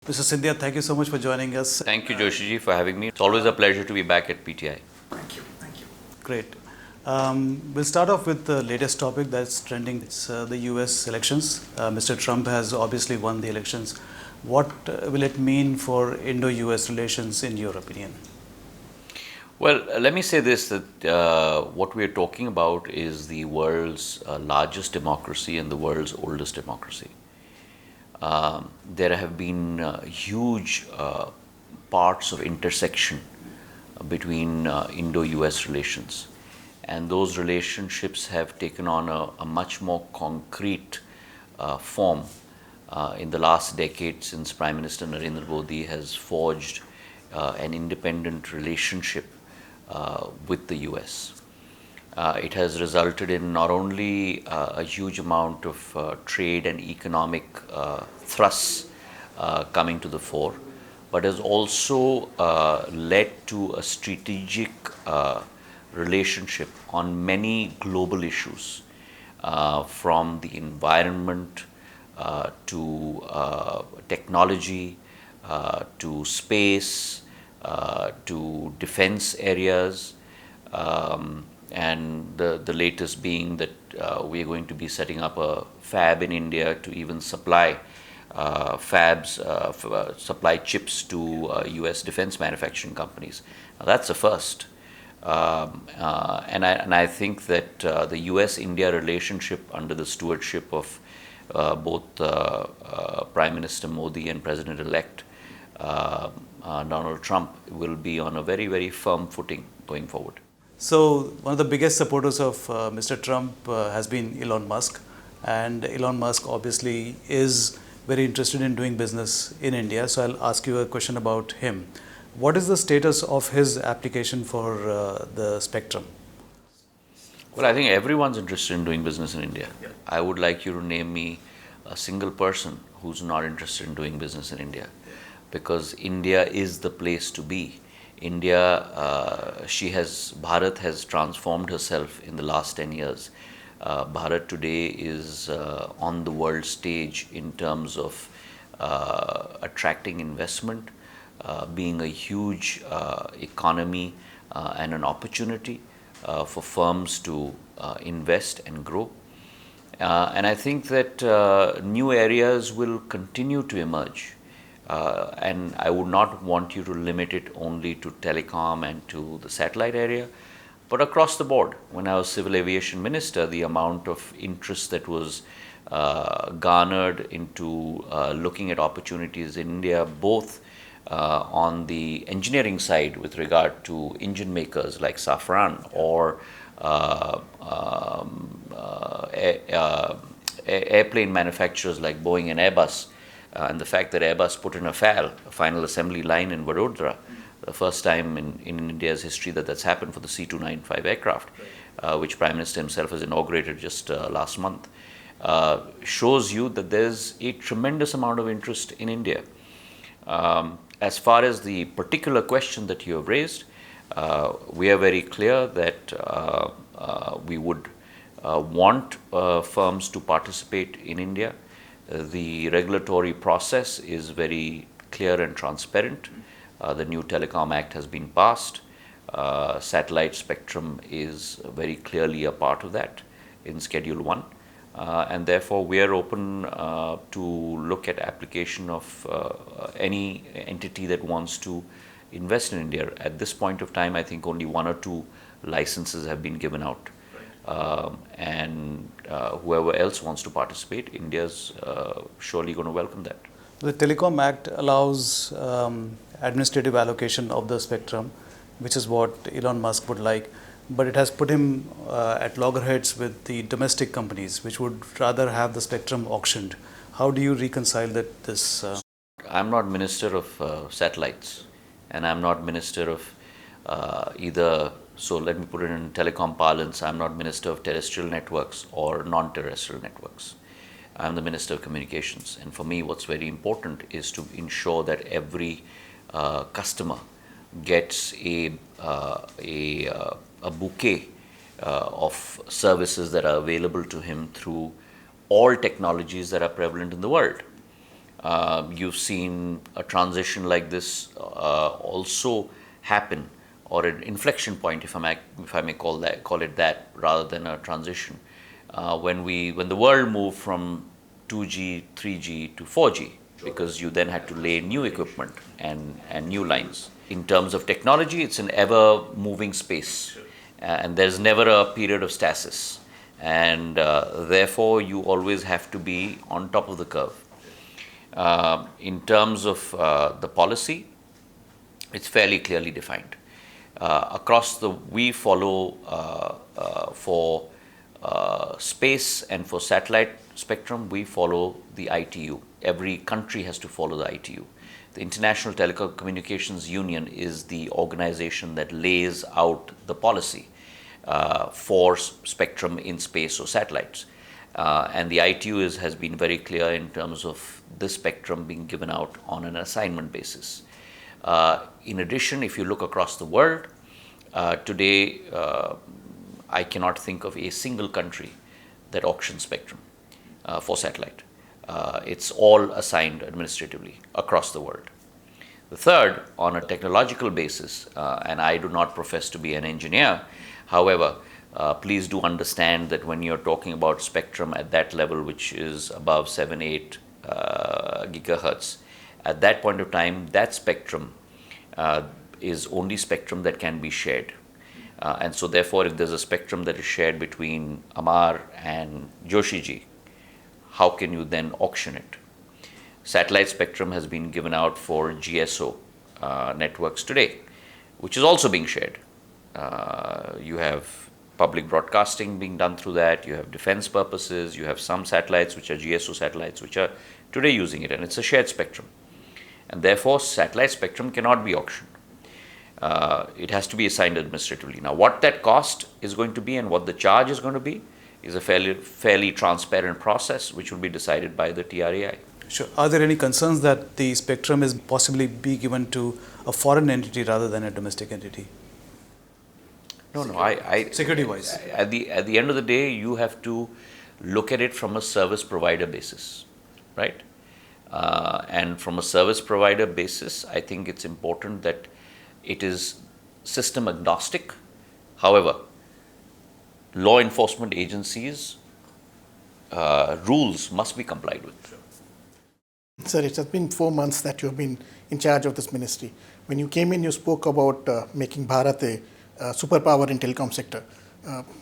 Mr. Scindia, thank you so much for joining us. Thank you, Joshiji, for having me. It's always a pleasure to be back at PTI. Thank you. Thank you. Great. We'll start off with the latest topic that's trending. It's the US elections. Mr. Trump has obviously won the elections. What will it mean for Indo-US relations in your opinion? Well, let me say this, that what we are talking about is the world's largest democracy and the world's oldest democracy. There have been huge parts of intersection between Indo-US relations, and those relationships have taken on a much more concrete form in the last decade, since Prime Minister Narendra Modi has forged an independent relationship with the US. It has resulted in not only a huge amount of trade and economic thrusts coming to the fore, but has also led to a strategic relationship on many global issues, from the environment to technology, to space, to defense areas, and the latest being that we are going to be setting up a fab in India to even supply supply chips to US defense manufacturing companies. Now, that's a first. And I think that the US-India relationship under the stewardship of both Prime Minister Modi and President-elect Donald Trump will be on a very, very firm footing going forward. So one of the biggest supporters of Mr. Trump has been Elon Musk, and Elon Musk obviously is very interested in doing business in India. So I'll ask you a question about him. What is the status of his application for the spectrum? Well, I think everyone's interested in doing business in India. Yeah. I would like you to name me a single person who's not interested in doing business in India, because India is the place to be. Bharat has transformed herself in the last 10 years. Bharat today is on the world stage in terms of attracting investment, being a huge economy and an opportunity for firms to invest and grow. And I think that new areas will continue to emerge. And I would not want you to limit it only to telecom and to the satellite area, but across the board. When I was Civil Aviation Minister, the amount of interest that was garnered into looking at opportunities in India, both on the engineering side with regard to engine makers like Safran, or airplane manufacturers like Boeing and Airbus, and the fact that Airbus put in a final assembly line in Vadodara, the first time in India's history that's happened for the C-295 aircraft, which Prime Minister himself has inaugurated just last month, shows you that there's a tremendous amount of interest in India. As far as the particular question that you have raised, we are very clear that we would want firms to participate in India. The regulatory process is very clear and transparent. The new Telecom Act has been passed. Satellite spectrum is very clearly a part of that in Schedule 1. And therefore, we are open to look at application of any entity that wants to invest in India. At this point of time, I think only 1 or 2 licenses have been given out. And whoever else wants to participate, India's surely going to welcome that. The Telecom Act allows administrative allocation of the spectrum, which is what Elon Musk would like, but it has put him at loggerheads with the domestic companies, which would rather have the spectrum auctioned. How do you reconcile this? I'm not Minister of Satellites, and I'm not Minister of either. So let me put it in telecom parlance, I'm not Minister of Terrestrial Networks or non-terrestrial networks. I'm the Minister of Communications. And for me, what's very important is to ensure that every customer gets a bouquet of services that are available to him through all technologies that are prevalent in the world. You've seen a transition like this also happen, or an inflection point, if I may call it that, rather than a transition, when the world moved from 2G, 3G to 4G, because you then had to lay new equipment and new lines. In terms of technology, it's an ever moving space, and there's never a period of stasis, and therefore you always have to be on top of the curve. In terms of the policy, it's fairly clearly defined. We follow for space and for satellite spectrum, we follow the ITU. Every country has to follow the ITU. The International Telecommunications Union is the organization that lays out the policy for spectrum in space or satellites. And the ITU has been very clear in terms of this spectrum being given out on an assignment basis. In addition, if you look across the world, today I cannot think of a single country that auctions spectrum for satellite. It's all assigned administratively across the world. The third, on a technological basis, and I do not profess to be an engineer, however, please do understand that when you're talking about spectrum at that level, which is above 7, 8 gigahertz, at that point of time, that spectrum is only spectrum that can be shared. And so therefore, if there's a spectrum that is shared between Amar and Joshiji, how can you then auction it? Satellite spectrum has been given out for GSO networks today, which is also being shared. You have public broadcasting being done through that, you have defense purposes, you have some satellites which are GSO satellites which are today using it, and it's a shared spectrum. And therefore, satellite spectrum cannot be auctioned. It has to be assigned administratively. Now, what that cost is going to be and what the charge is going to be is a fairly transparent process which will be decided by the TRAI. Sure. Are there any concerns that the spectrum is possibly be given to a foreign entity rather than a domestic entity? No, security-wise. At the end of the day, you have to look at it from a service provider basis, right? And from a service provider basis, I think it's important that it is system agnostic. However, law enforcement agencies' rules must be complied with. Sir, it has been 4 months that you have been in charge of this ministry. When you came in, you spoke about making Bharat a superpower in telecom sector.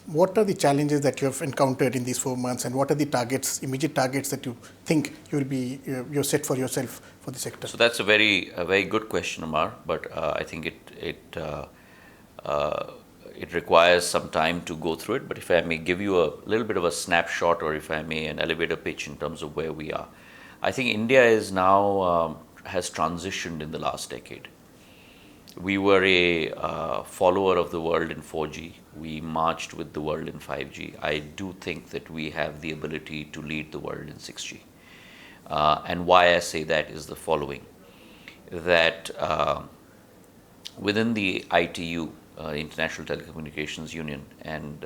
What are the challenges that you have encountered in these 4 months, and what are the targets, immediate targets that you think you're set for yourself for the sector? So that's a very good question, Amar. But I think it requires some time to go through it. But if I may give you a little bit of a snapshot, or if I may an elevator pitch in terms of where we are, I think India is now has transitioned in the last decade. We were a follower of the world in 4G. We marched with the world in 5G. I do think that we have the ability to lead the world in 6G. And why I say that is the following, that within the ITU, International Telecommunications Union, and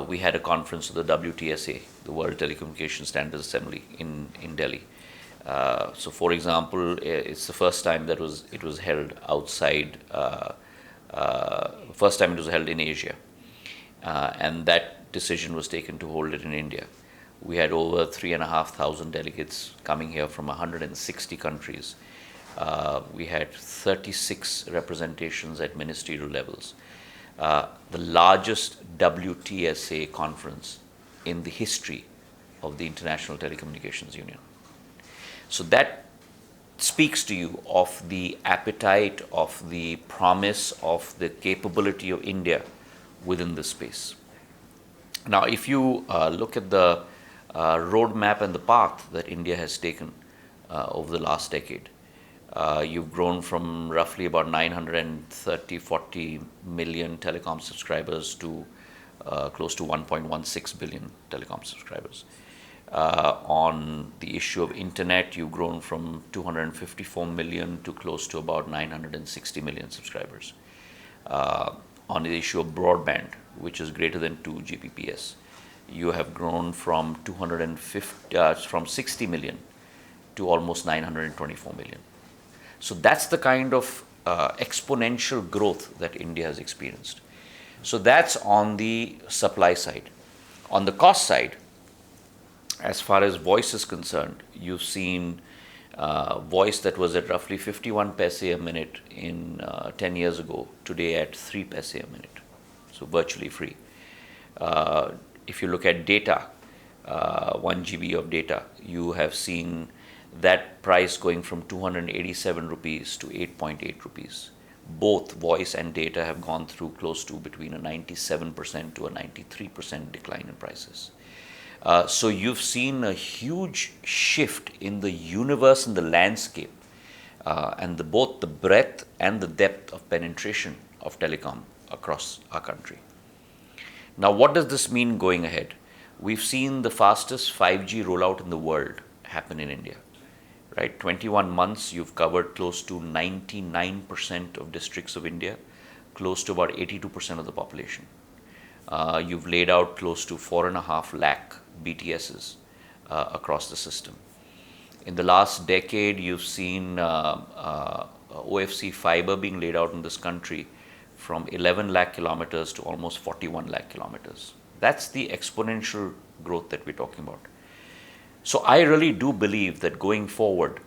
we had a conference of the WTSA, the World Telecommunication Standards Assembly in Delhi. So, for example, it's the first time that it was held outside. First time it was held in Asia, and that decision was taken to hold it in India. We had over 3,500 delegates coming here from 160 countries. We had 36 representations at ministerial levels. The largest WTSA conference in the history of the International Telecommunications Union. So that speaks to you of the appetite, of the promise, of the capability of India within this space. Now, if you look at the roadmap and the path that India has taken over the last decade, you've grown from roughly about 40 million telecom subscribers to close to 1.16 billion telecom subscribers. On the issue of internet, you've grown from 254 million to close to about 960 million subscribers. On the issue of broadband, which is greater than 2 Gbps, you have grown from 60 million to almost 924 million. So that's the kind of exponential growth that India has experienced. So that's on the supply side. On the cost side, as far as voice is concerned, you've seen voice that was at roughly 51 paise a minute in 10 years ago, today at 3 paise a minute, so virtually free. If you look at data, 1 GB of data, you have seen that price going from 287 rupees to 8.8 rupees. Both voice and data have gone through close to between a 97% to a 93% decline in prices. So you've seen a huge shift in the universe and the landscape, and both the breadth and the depth of penetration of telecom across our country. Now, what does this mean going ahead? We've seen the fastest 5G rollout in the world happen in India. Right, 21 months, you've covered close to 99% of districts of India, close to about 82% of the population. You've laid out close to 4.5 lakh BTSs across the system. In the last decade, you've seen OFC fiber being laid out in this country from 11 lakh kilometers to almost 41 lakh kilometers. That's the exponential growth that we're talking about. So I really do believe that going forward,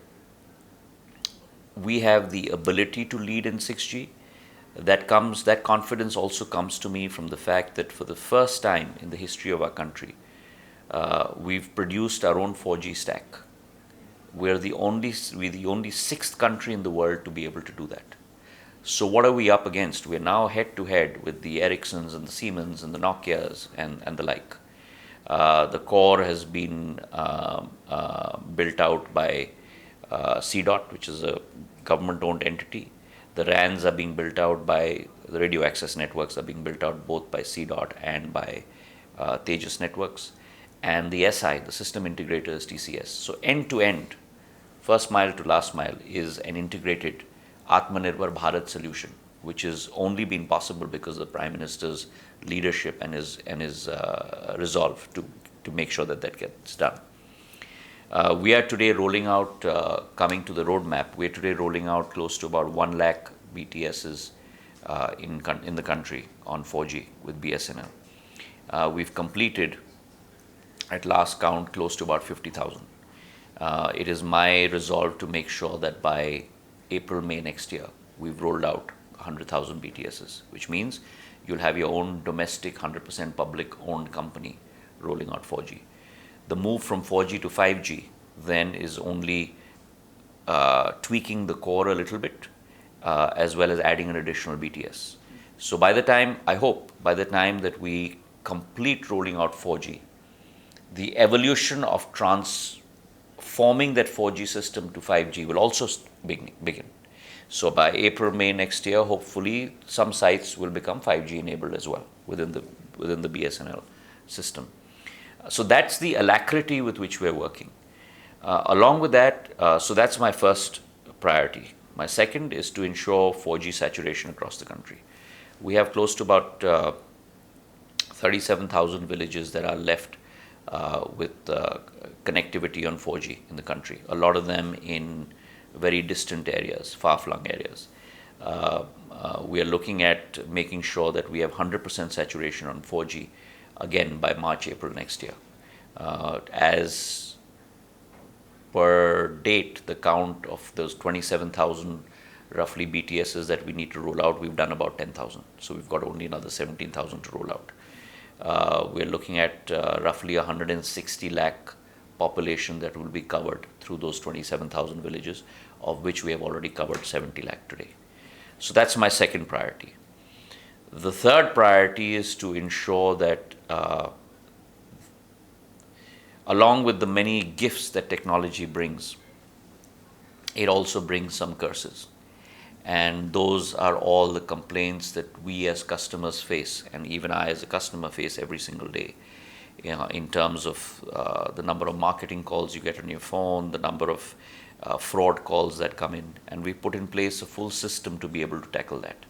we have the ability to lead in 6G. That confidence also comes to me from the fact that for the first time in the history of our country, we've produced our own 4G stack. We're the only sixth country in the world to be able to do that. So what are we up against? We're now head to head with the Ericssons and the Siemens and the Nokias and the like. The core has been built out by CDOT, which is a government-owned entity. The RANs are being built out by the radio access networks are being built out both by CDOT and by Tejas Networks. And the SI, the system integrator, is TCS. So end-to-end, first mile to last mile, is an integrated Atmanirbhar Bharat solution, which has only been possible because of the Prime Minister's leadership and his resolve to make sure that gets done. We are today rolling out, coming to the roadmap, we are today rolling out close to about 1 lakh BTSs in the country on 4G with BSNL. We've completed, at last count, close to about 50,000. It is my resolve to make sure that by April, May next year, we've rolled out 100,000 BTSs, which means you'll have your own domestic 100% public owned company rolling out 4G. The move from 4G to 5G then is only tweaking the core a little bit, as well as adding an additional BTS. So by the time, I hope, by the time that we complete rolling out 4G, the evolution of transforming that 4G system to 5G will also begin. So by April, May next year, hopefully some sites will become 5G enabled as well within the BSNL system. So that's the alacrity with which we're working. Along with that, so that's my first priority. My second is to ensure 4G saturation across the country. We have close to about 37,000 villages that are left with connectivity on 4G in the country, a lot of them in very distant areas, far-flung areas. We are looking at making sure that we have 100% saturation on 4G again by March, April next year. As per date, the count of those 27,000 roughly BTSs that we need to roll out, we've done about 10,000. So we've got only another 17,000 to roll out. We're looking at roughly 160 lakh population that will be covered through those 27,000 villages, of which we have already covered 70 lakh today. So that's my second priority. The third priority is to ensure that along with the many gifts that technology brings, it also brings some curses. And those are all the complaints that we as customers face, and even I as a customer face every single day. In terms of the number of marketing calls you get on your phone, the number of fraud calls that come in, and we put in place a full system to be able to tackle that.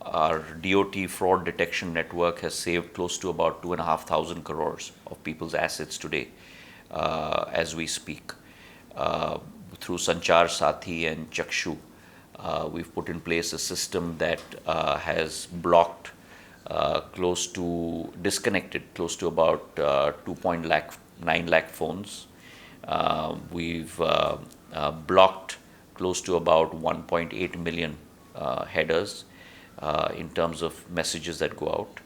Our DOT fraud detection network has saved close to about 2,500 crores of people's assets today as we speak. Through Sanchar Sathi and Chakshu, we've put in place a system that has blocked disconnected close to about 2.9 lakh phones. We've blocked close to about 1.8 million headers in terms of messages that go out.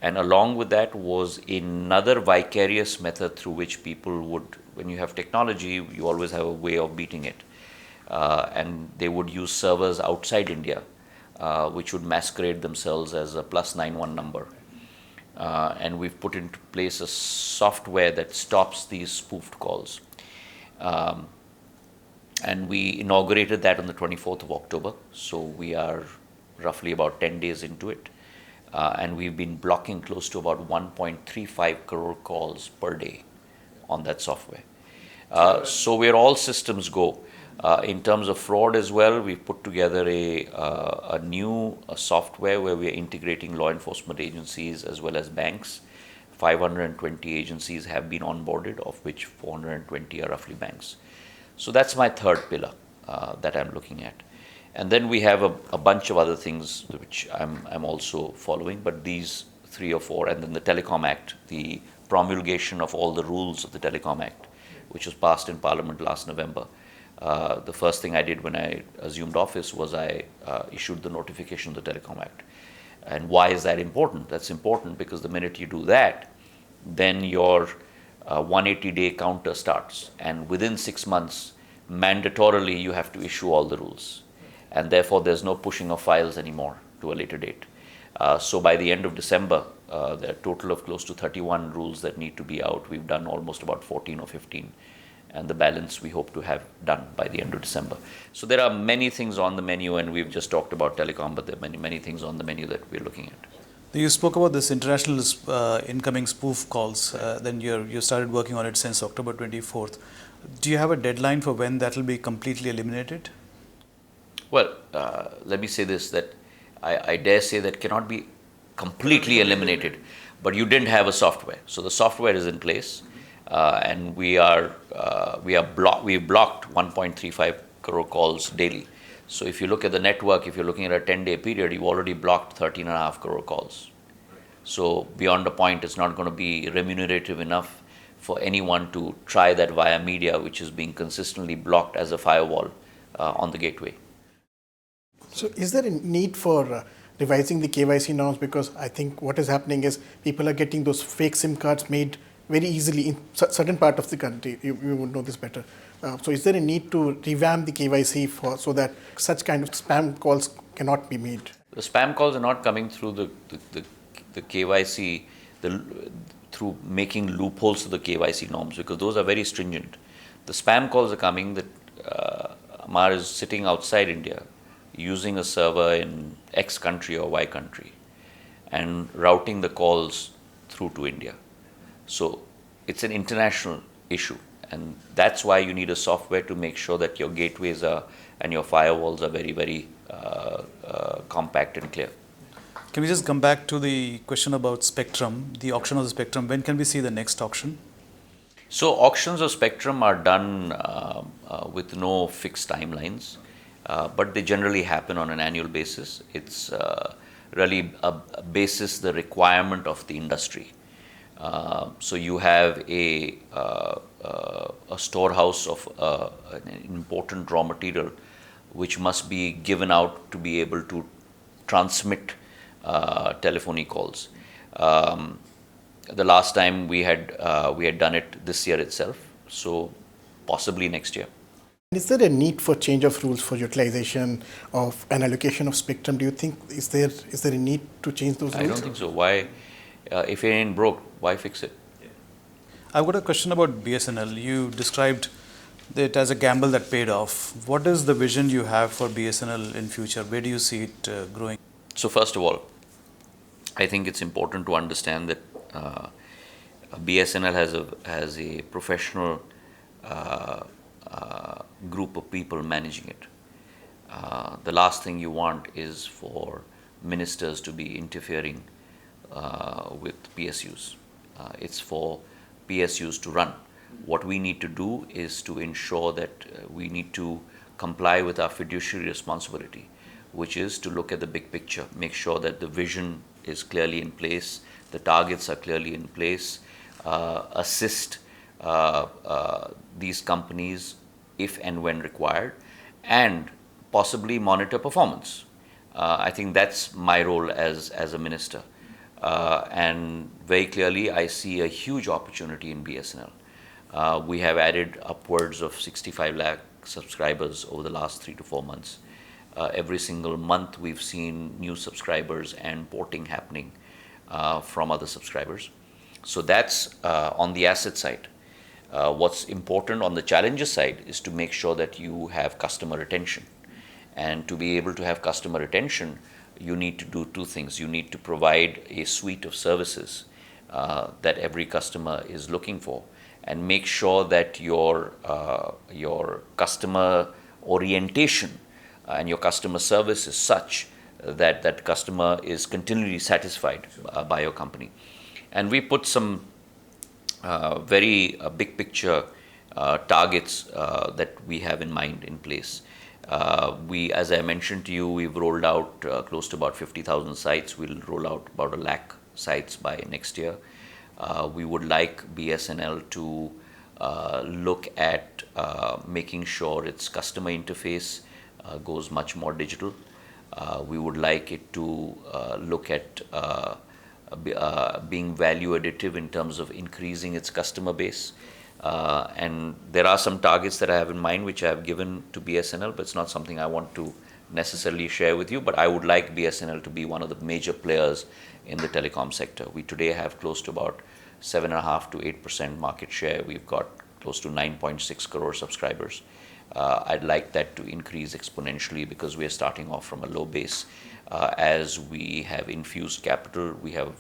And along with that was another vicarious method through which people would, when you have technology, you always have a way of beating it. And they would use servers outside India, which would masquerade themselves as a +91 number. And we've put into place a software that stops these spoofed calls. And we inaugurated that on the 24th of October. So we are roughly about 10 days into it. And we've been blocking close to about 1.35 crore calls per day on that software. So we're all systems go. In terms of fraud as well, we've put together a new software where we are integrating law enforcement agencies as well as banks. 520 agencies have been onboarded, of which 420 are roughly banks. So that's my third pillar that I'm looking at. And then we have a bunch of other things which I'm also following, but these 3 or 4, and then the Telecom Act, the promulgation of all the rules of the Telecom Act, which was passed in Parliament last November. The first thing I did when I assumed office was I issued the notification of the Telecom Act. And why is that important? That's important because the minute you do that, then your 180-day counter starts. And within 6 months, mandatorily, you have to issue all the rules. And therefore, there's no pushing of files anymore to a later date. So by the end of December, there are a total of close to 31 rules that need to be out. We've done almost about 14 or 15. And the balance we hope to have done by the end of December. So there are many things on the menu, and we've just talked about telecom, but there are many things on the menu that we're looking at. You spoke about this international incoming spoof calls. Then you started working on it since October 24th. Do you have a deadline for when that will be completely eliminated? Well, let me say this, that I dare say that cannot be completely eliminated, but you didn't have a software. So the software is in place. And we've blocked 1.35 crore calls daily. So if you look at the network, if you're looking at a 10-day period, you've already blocked 13.5 crore calls. So beyond a point, it's not going to be remunerative enough for anyone to try that via media, which is being consistently blocked as a firewall on the gateway. So is there a need for revising the KYC norms? Because I think what is happening is people are getting those fake SIM cards made very easily in certain part of the country. You would know this better. So is there a need to revamp the KYC so that such kind of spam calls cannot be made? The spam calls are not coming through the KYC, through making loopholes to the KYC norms, because those are very stringent. The spam calls are coming that Amar is sitting outside India using a server in X country or Y country and routing the calls through to India. So it's an international issue, and that's why you need a software to make sure that your gateways and your firewalls are very, very compact and clear. Can we just come back to the question about spectrum, the auction of the spectrum? When can we see the next auction? So auctions of spectrum are done with no fixed timelines, but they generally happen on an annual basis. It's really a basis the requirement of the industry. So you have a storehouse of an important raw material which must be given out to be able to transmit telephony calls. The last time we had done it this year itself, so possibly next year. Is there a need for change of rules for utilization of an allocation of spectrum? Do you think is there a need to change those rules? I don't think so. Why? If it ain't broke, why fix it? I've got a question about BSNL. You described it as a gamble that paid off. What is the vision you have for BSNL in future? Where do you see it growing? So first of all, I think it's important to understand that BSNL has a professional group of people managing it. The last thing you want is for ministers to be interfering with PSUs. It's for PSUs to run. What we need to do is to ensure that we need to comply with our fiduciary responsibility, which is to look at the big picture, make sure that the vision is clearly in place, the targets are clearly in place, assist these companies if and when required, and possibly monitor performance. I think that's my role as a minister. And very clearly, I see a huge opportunity in BSNL. We have added upwards of 65 lakh subscribers over the last 3 to 4 months. Every single month, we've seen new subscribers and porting happening from other subscribers. So that's on the asset side. What's important on the challenges side is to make sure that you have customer retention. And to be able to have customer retention, you need to do two things. You need to provide a suite of services that every customer is looking for, and make sure that your customer orientation and your customer service is such that that customer is continually satisfied by your company. And we put some very big picture targets that we have in mind in place. We, as I mentioned to you, we've rolled out close to about 50,000 sites. We'll roll out about 1 lakh sites by next year. We would like BSNL to look at making sure its customer interface goes much more digital. We would like it to look at being value additive in terms of increasing its customer base. And there are some targets that I have in mind which I have given to BSNL, but it's not something I want to necessarily share with you. But I would like BSNL to be one of the major players in the telecom sector. We today have close to about 7.5 to 8% market share. We've got close to 9.6 crore subscribers. I'd like that to increase exponentially because we are starting off from a low base. As we have infused capital, we have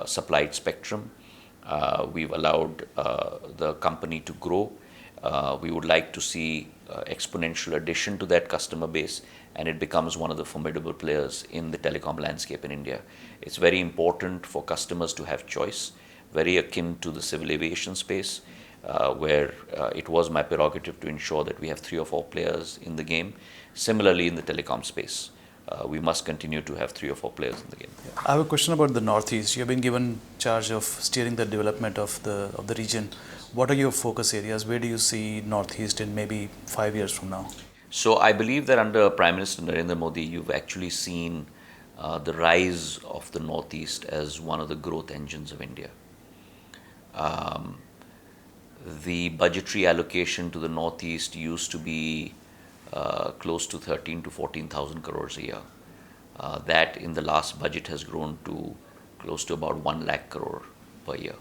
supplied spectrum. We've allowed the company to grow. We would like to see exponential addition to that customer base, and it becomes one of the formidable players in the telecom landscape in India. It's very important for customers to have choice, very akin to the civil aviation space, where it was my prerogative to ensure that we have 3 or 4 players in the game. Similarly, in the telecom space, we must continue to have 3 or 4 players in the game. I have a question about the Northeast. You have been given charge of steering the development of the region. What are your focus areas? Where do you see Northeast in maybe 5 years from now? So I believe that under Prime Minister Narendra Modi, you've actually seen the rise of the Northeast as one of the growth engines of India. The budgetary allocation to the Northeast used to be close to 13 to 14,000 crores a year. That in the last budget has grown to close to about 1 lakh crore per year.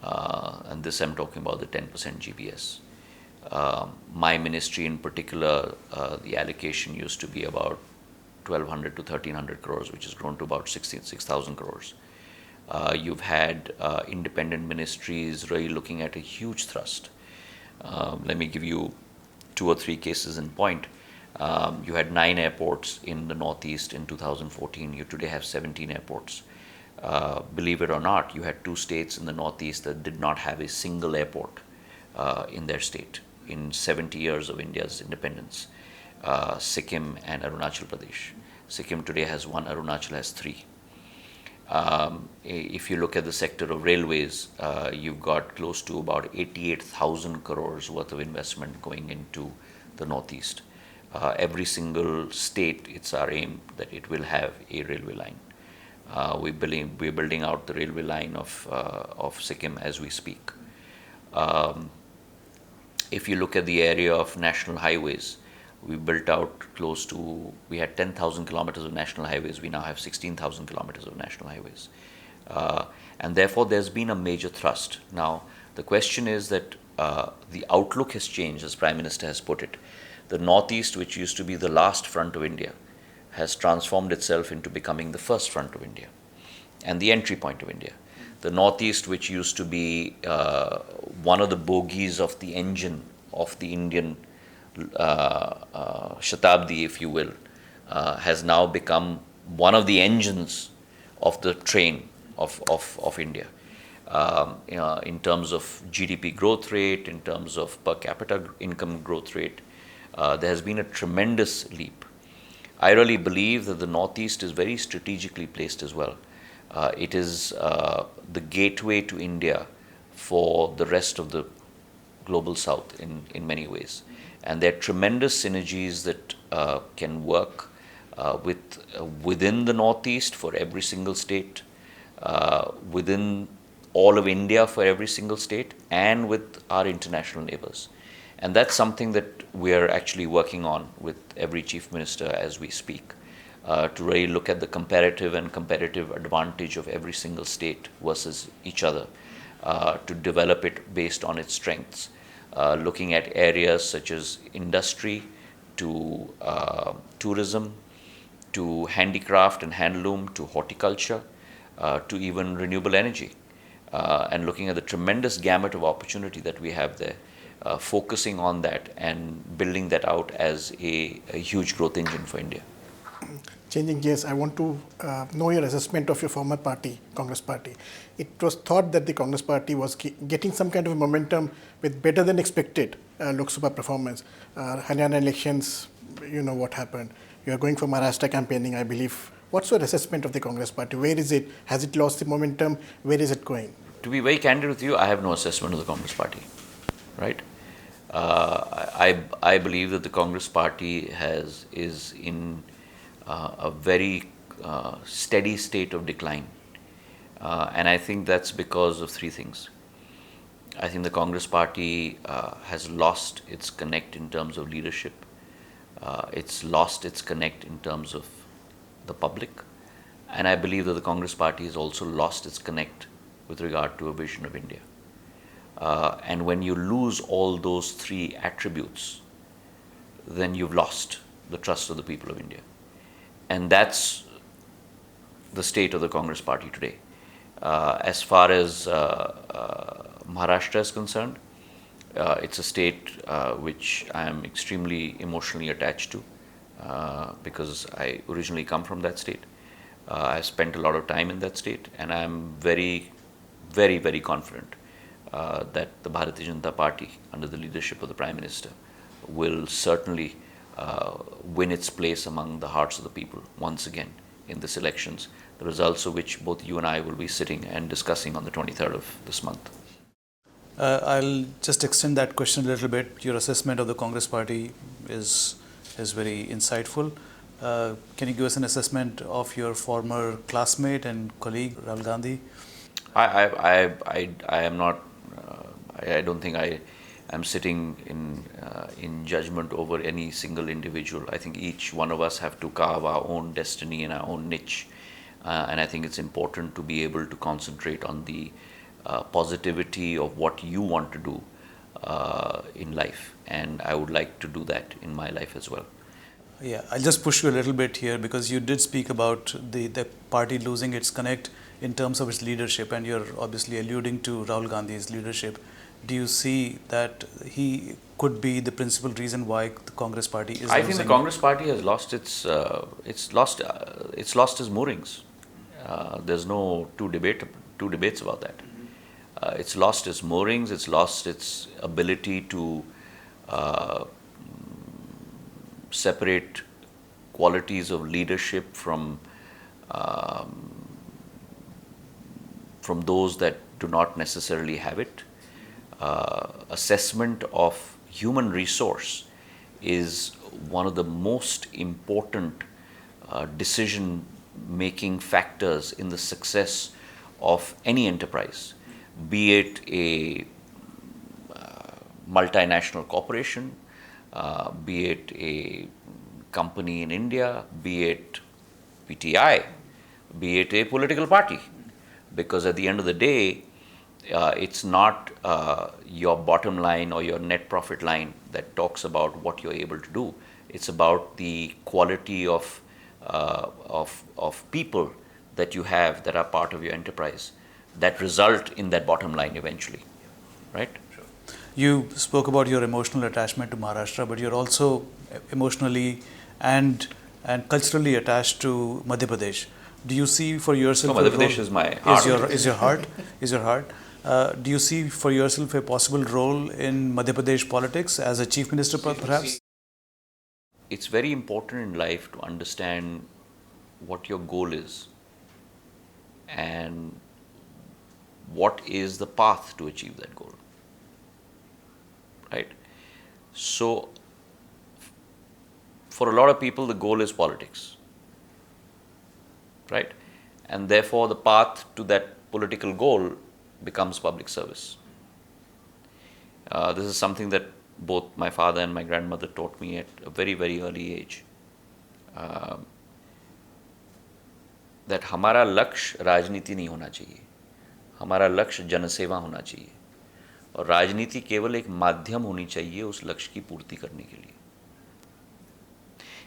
And this I'm talking about the 10% GPS. My ministry in particular, the allocation used to be about 1,200 to 1,300 crores, which has grown to about 6,000 crores. You've had independent ministries really looking at a huge thrust. Let me give you 2 or 3 cases in point. You had 9 airports in the Northeast in 2014. You today have 17 airports. Believe it or not, you had 2 states in the Northeast that did not have a single airport in their state in 70 years of India's independence, Sikkim and Arunachal Pradesh. Sikkim today has 1, Arunachal has 3. If you look at the sector of railways, you've got close to about 88,000 crores worth of investment going into the Northeast. Every single state, it's our aim that it will have a railway line. We're building out the railway line of Sikkim as we speak. If you look at the area of national highways, we built out we had 10,000 kilometers of national highways. We now have 16,000 kilometers of national highways. And therefore, there's been a major thrust. Now, the question is that the outlook has changed, as Prime Minister has put it. The Northeast, which used to be the last front of India, has transformed itself into becoming the first front of India and the entry point of India. The Northeast, which used to be one of the bogies of the engine of the Indian Shatabdi, if you will, has now become one of the engines of the train of India. in terms of GDP growth rate, in terms of per capita income growth rate. There has been a tremendous leap. I really believe that the Northeast is very strategically placed as well. It is the gateway to India for the rest of the global South in many ways. And there are tremendous synergies that can work within the Northeast for every single state, within all of India for every single state, and with our international neighbors. And that's something that we are actually working on with every chief minister as we speak, to really look at the comparative and competitive advantage of every single state versus each other, to develop it based on its strengths, looking at areas such as industry, to tourism, to handicraft and handloom, to horticulture, to even renewable energy, and looking at the tremendous gamut of opportunity that we have there, focusing on that and building that out as a huge growth engine for India. Changing gears, I want to know your assessment of your former party, Congress Party. It was thought that the Congress Party was getting some kind of a momentum with better than expected Lok Sabha performance. Haryana elections, you know what happened. You are going for Maharashtra campaigning, I believe. What's your assessment of the Congress Party? Where is it? Has it lost the momentum? Where is it going? To be very candid with you, I have no assessment of the Congress Party, right? I believe that the Congress Party is in a very steady state of decline, and I think that's because of three things. I think the Congress Party has lost its connect in terms of leadership. It's lost its connect in terms of the public, and I believe that the Congress Party has also lost its connect with regard to a vision of India. And when you lose all those three attributes, then you've lost the trust of the people of India. And that's the state of the Congress Party today. As far as Maharashtra is concerned, it's a state which I am extremely emotionally attached to, because I originally come from that state. I've spent a lot of time in that state, and I'm very, very, very confident that the Bharatiya Janata Party, under the leadership of the Prime Minister, will certainly win its place among the hearts of the people once again in this elections, the results of which both you and I will be sitting and discussing on the 23rd of this month. I'll just extend that question a little bit. Your assessment of the Congress Party is very insightful. Can you give us an assessment of your former classmate and colleague, Rahul Gandhi? I am not. I don't think I am sitting in judgment over any single individual. I think each one of us have to carve our own destiny and our own niche, and I think it's important to be able to concentrate on the positivity of what you want to do in life, and I would like to do that in my life as well. Yeah, I'll just push you a little bit here, because you did speak about the party losing its connect in terms of its leadership, and you're obviously alluding to Rahul Gandhi's leadership. Do you see that he could be the principal reason why the Congress Party is losing? I think the Congress Party has lost it's lost its moorings. There's no two debates about that. It's lost its moorings. It's lost its ability to separate qualities of leadership from those that do not necessarily have it. Assessment of human resource is one of the most important decision-making factors in the success of any enterprise, be it a multinational corporation, be it a company in India, be it PTI, be it a political party. Because at the end of the day, it's not your bottom line or your net profit line that talks about what you're able to do. It's about the quality of people that you have that are part of your enterprise that result in that bottom line eventually, right? Sure. You spoke about your emotional attachment to Maharashtra, but you're also emotionally and culturally attached to Madhya Pradesh. Do you see for yourself No, a Madhya Pradesh role- is my heart. is your heart is your heart? Do you see for yourself a possible role in Madhya Pradesh politics as a chief minister, perhaps? It's very important in life to understand what your goal is and what is the path to achieve that goal. Right? So, for a lot of people, the goal is politics. Right? And therefore, the path to that political goal becomes public service. This is something that both my father and my grandmother taught me at a very, very early age. That हमारा लक्ष्य राजनीति नहीं होना चाहिए, हमारा लक्ष्य जनसेवा होना चाहिए, और राजनीति केवल एक माध्यम होनी चाहिए उस लक्ष्य की पूर्ति करने के लिए.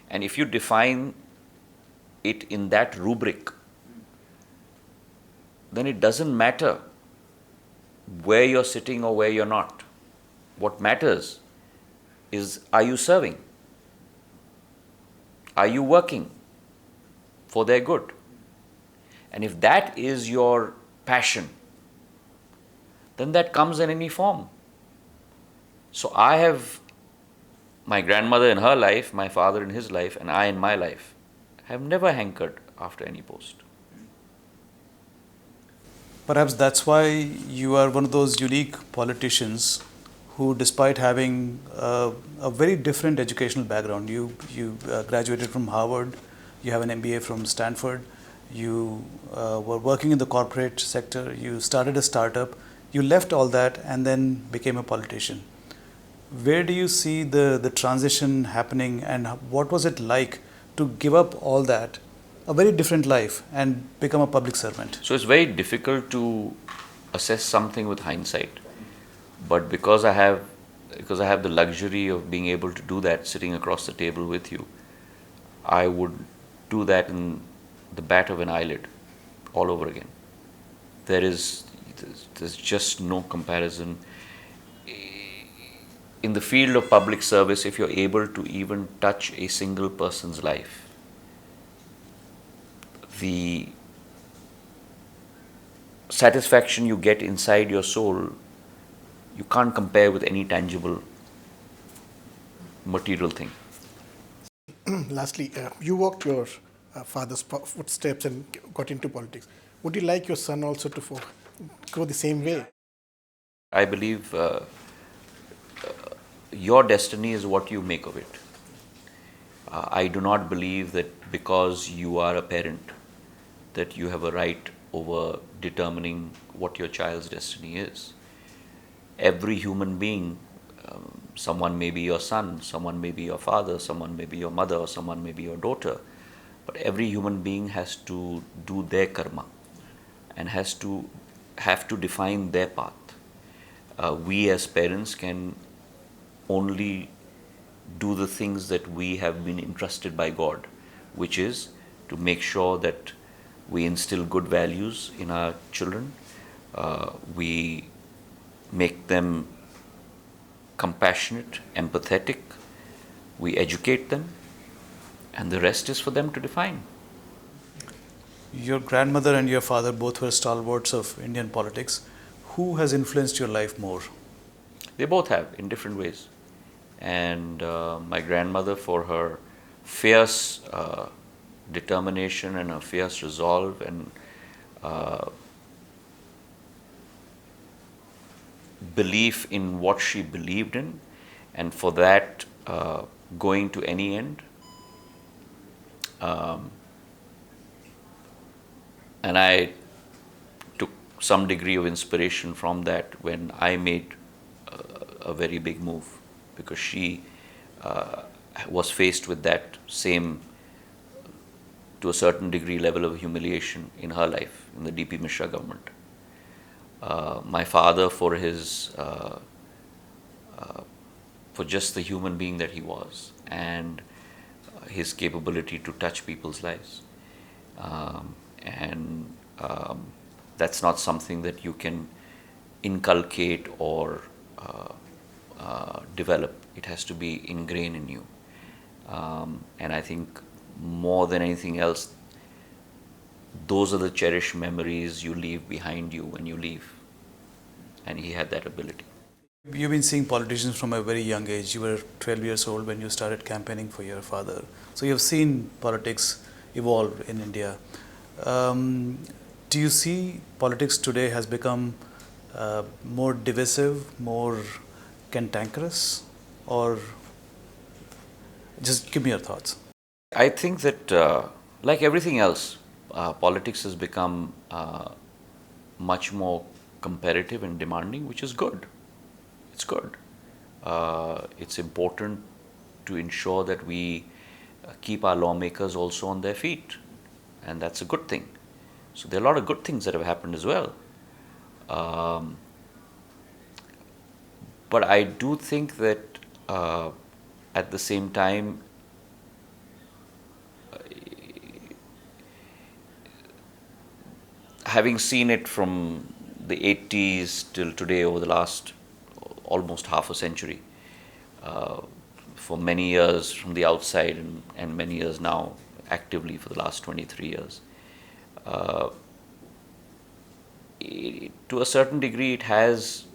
And if you define it in that rubric, then it doesn't matter where you're sitting or where you're not. What matters is, are you serving? Are you working for their good? And if that is your passion, then that comes in any form. So I have my grandmother in her life, my father in his life, and I in my life have never hankered after any post. Perhaps that's why you are one of those unique politicians who, despite having a very different educational background, you graduated from Harvard, you have an MBA from Stanford, you were working in the corporate sector, you started a startup, you left all that and then became a politician. Where do you see the transition happening, and what was it like to give up all that, a very different life, and become a public servant? So it's very difficult to assess something with hindsight. But because I have the luxury of being able to do that sitting across the table with you, I would do that in the bat of an eyelid all over again. There's just no comparison. In the field of public service, if you're able to even touch a single person's life, the satisfaction you get inside your soul, you can't compare with any tangible material thing. Lastly, you walked your father's footsteps and got into politics. Would you like your son also to go the same way? I believe your destiny is what you make of it. I do not believe that because you are a parent that you have a right over determining what your child's destiny is. Every human being, someone may be your son, someone may be your father, someone may be your mother, or someone may be your daughter, but every human being has to do their karma and have to define their path. We as parents can only do the things that we have been entrusted by God, which is to make sure that we instill good values in our children, we make them compassionate, empathetic, we educate them, and the rest is for them to define. Your grandmother and your father both were stalwarts of Indian politics. Who has influenced your life more? They both have, in different ways. And my grandmother, for her fierce determination and her fierce resolve and belief in what she believed in, and for that going to any end. And I took some degree of inspiration from that when I made a very big move, because she was faced with that same, to a certain degree, level of humiliation in her life in the D.P. Mishra government. My father, for his for just the human being that he was, and his capability to touch people's lives, and that's not something that you can inculcate or develop. It has to be ingrained in you. And I think more than anything else, those are the cherished memories you leave behind you when you leave. And he had that ability. You've been seeing politicians from a very young age. You were 12 years old when you started campaigning for your father. So you've seen politics evolve in India. Do you see politics today has become more divisive, more cantankerous, or just give me your thoughts? I think that, like everything else, politics has become much more competitive and demanding, which is good. It's good. It's important to ensure that we keep our lawmakers also on their feet, and that's a good thing. So there are a lot of good things that have happened as well. But I do think that at the same time, having seen it from the 80s till today, over the last almost half a century, for many years from the outside and many years now actively for the last 23 years, to a certain degree it has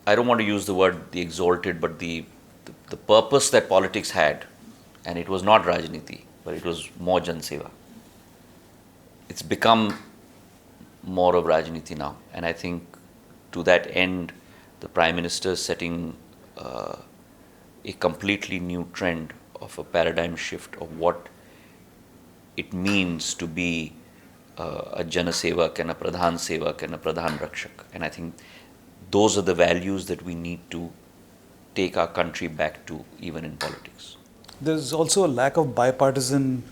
I don't want to use the word the exalted, but the purpose that politics had, and it was not Rajniti, but it was more Jan Seva. It's become more of Rajniti now, and I think to that end, the Prime Minister is setting a completely new trend of a paradigm shift of what it means to be a Jana Sevak and a Pradhan Sevak and a Pradhan Rakshak. And I think those are the values that we need to take our country back to, even in politics. There's also a lack of bipartisan,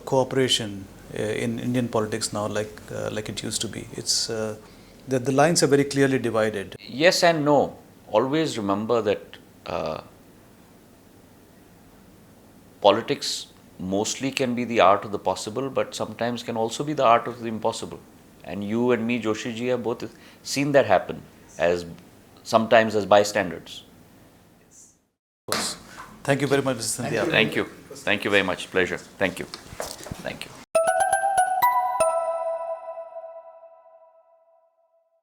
cooperation in Indian politics now, like it used to be. It's the lines are very clearly divided. Yes and no. Always remember that politics mostly can be the art of the possible, but sometimes can also be the art of the impossible. And you and me, Joshi ji, have both seen that happen, as sometimes as bystanders. Thank you very much, Mr. Scindia. Thank you. Thank you very much. Pleasure. Thank you. Thank you.